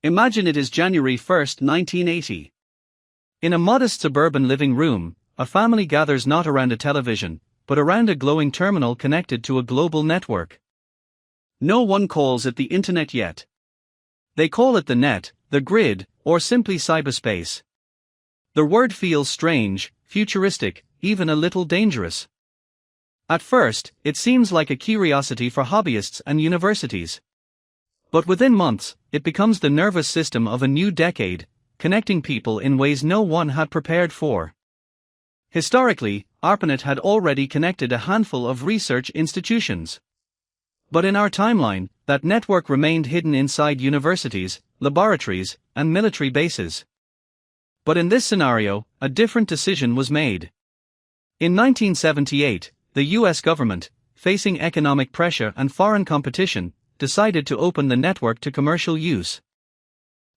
Imagine it is January 1, 1980. In a modest suburban living room, a family gathers not around a television, but around a glowing terminal connected to a global network. No one calls it the internet yet. They call it the net, the grid, or simply cyberspace. The word feels strange, futuristic, even a little dangerous. At first, it seems like a curiosity for hobbyists and universities. But within months, it becomes the nervous system of a new decade, connecting people in ways no one had prepared for. Historically, ARPANET had already connected a handful of research institutions. But in our timeline, that network remained hidden inside universities, laboratories, and military bases. But in this scenario, a different decision was made. In 1978, the US government, facing economic pressure and foreign competition, decided to open the network to commercial use.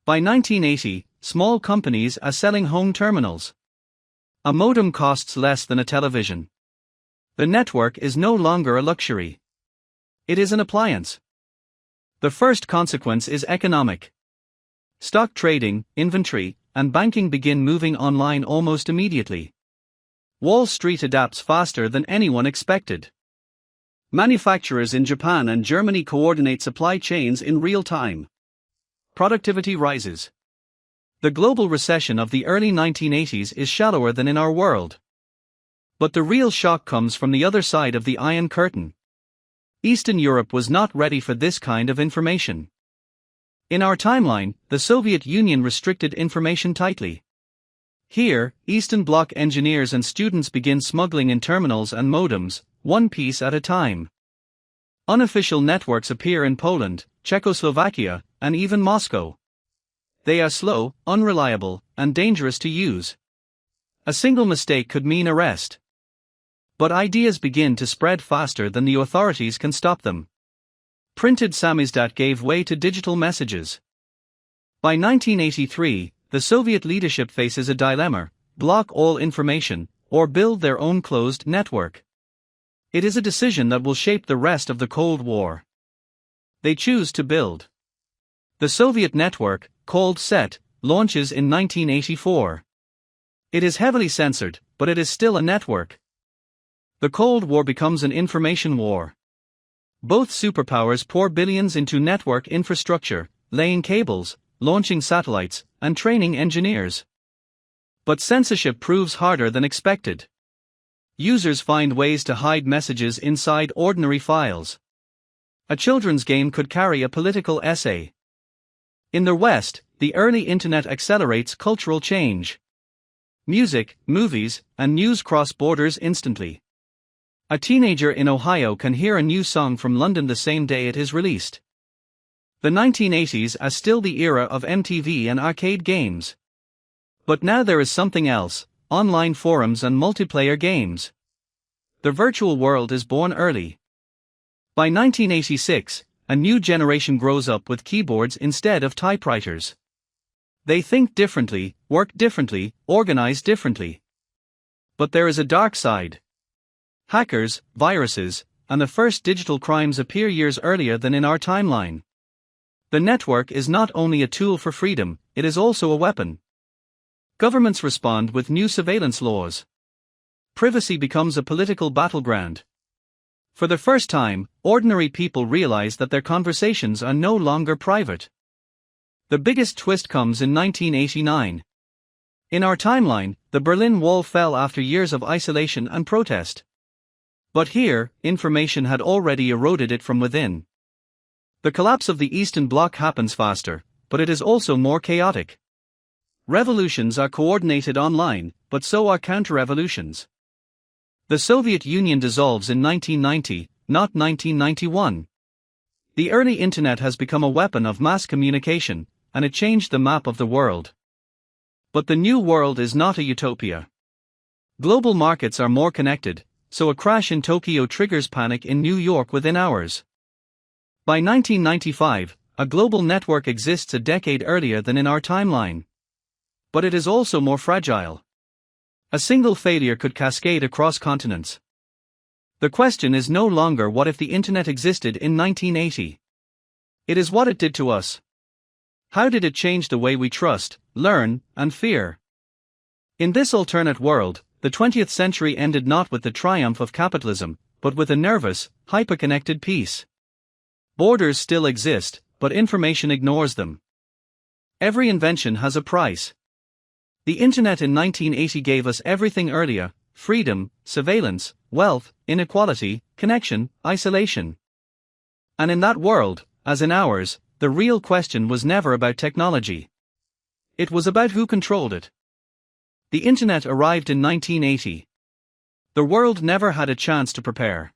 By 1980, small companies are selling home terminals. A modem costs less than a television. The network is no longer a luxury. It is an appliance. The first consequence is economic. Stock trading, inventory, and banking begin moving online almost immediately. Wall Street adapts faster than anyone expected. Manufacturers in Japan and Germany coordinate supply chains in real time. Productivity rises. The global recession of the early 1980s is shallower than in our world. But the real shock comes from the other side of the Iron Curtain. Eastern Europe was not ready for this kind of information. In our timeline, the Soviet Union restricted information tightly. Here, Eastern Bloc engineers and students begin smuggling in terminals and modems, one piece at a time. Unofficial networks appear in Poland, Czechoslovakia, and even Moscow. They are slow, unreliable, and dangerous to use. A single mistake could mean arrest. But ideas begin to spread faster than the authorities can stop them. Printed samizdat gave way to digital messages. By 1983, the Soviet leadership faces a dilemma: block all information, or build their own closed network. It is a decision that will shape the rest of the Cold War. They choose to build. The Soviet network, called SET, launches in 1984. It is heavily censored, but it is still a network. The Cold War becomes an information war. Both superpowers pour billions into network infrastructure, laying cables, launching satellites, and training engineers. But censorship proves harder than expected. Users find ways to hide messages inside ordinary files. A children's game could carry a political essay. In the West, the early internet accelerates cultural change. Music, movies, and news cross borders instantly. A teenager in Ohio can hear a new song from London the same day it is released. The 1980s are still the era of MTV and arcade games. But now there is something else: online forums and multiplayer games. The virtual world is born early. By 1986, a new generation grows up with keyboards instead of typewriters. They think differently, work differently, organize differently. But there is a dark side. Hackers, viruses, and the first digital crimes appear years earlier than in our timeline. The network is not only a tool for freedom, it is also a weapon. Governments respond with new surveillance laws. Privacy becomes a political battleground. For the first time, ordinary people realize that their conversations are no longer private. The biggest twist comes in 1989. In our timeline, the Berlin Wall fell after years of isolation and protest. But here, information had already eroded it from within. The collapse of the Eastern Bloc happens faster, but it is also more chaotic. Revolutions are coordinated online, but so are counter-revolutions. The Soviet Union dissolves in 1990, not 1991. The early internet has become a weapon of mass communication, and it changed the map of the world. But the new world is not a utopia. Global markets are more connected, so a crash in Tokyo triggers panic in New York within hours. By 1995, a global network exists a decade earlier than in our timeline. But it is also more fragile. A single failure could cascade across continents. The question is no longer what if the internet existed in 1980. It is what it did to us. How did it change the way we trust, learn, and fear? In this alternate world, the 20th century ended not with the triumph of capitalism, but with a nervous, hyperconnected peace. Borders still exist, but information ignores them. Every invention has a price. The internet in 1980 gave us everything earlier: freedom, surveillance, wealth, inequality, connection, isolation. And in that world, as in ours, the real question was never about technology. It was about who controlled it. The internet arrived in 1980. The world never had a chance to prepare.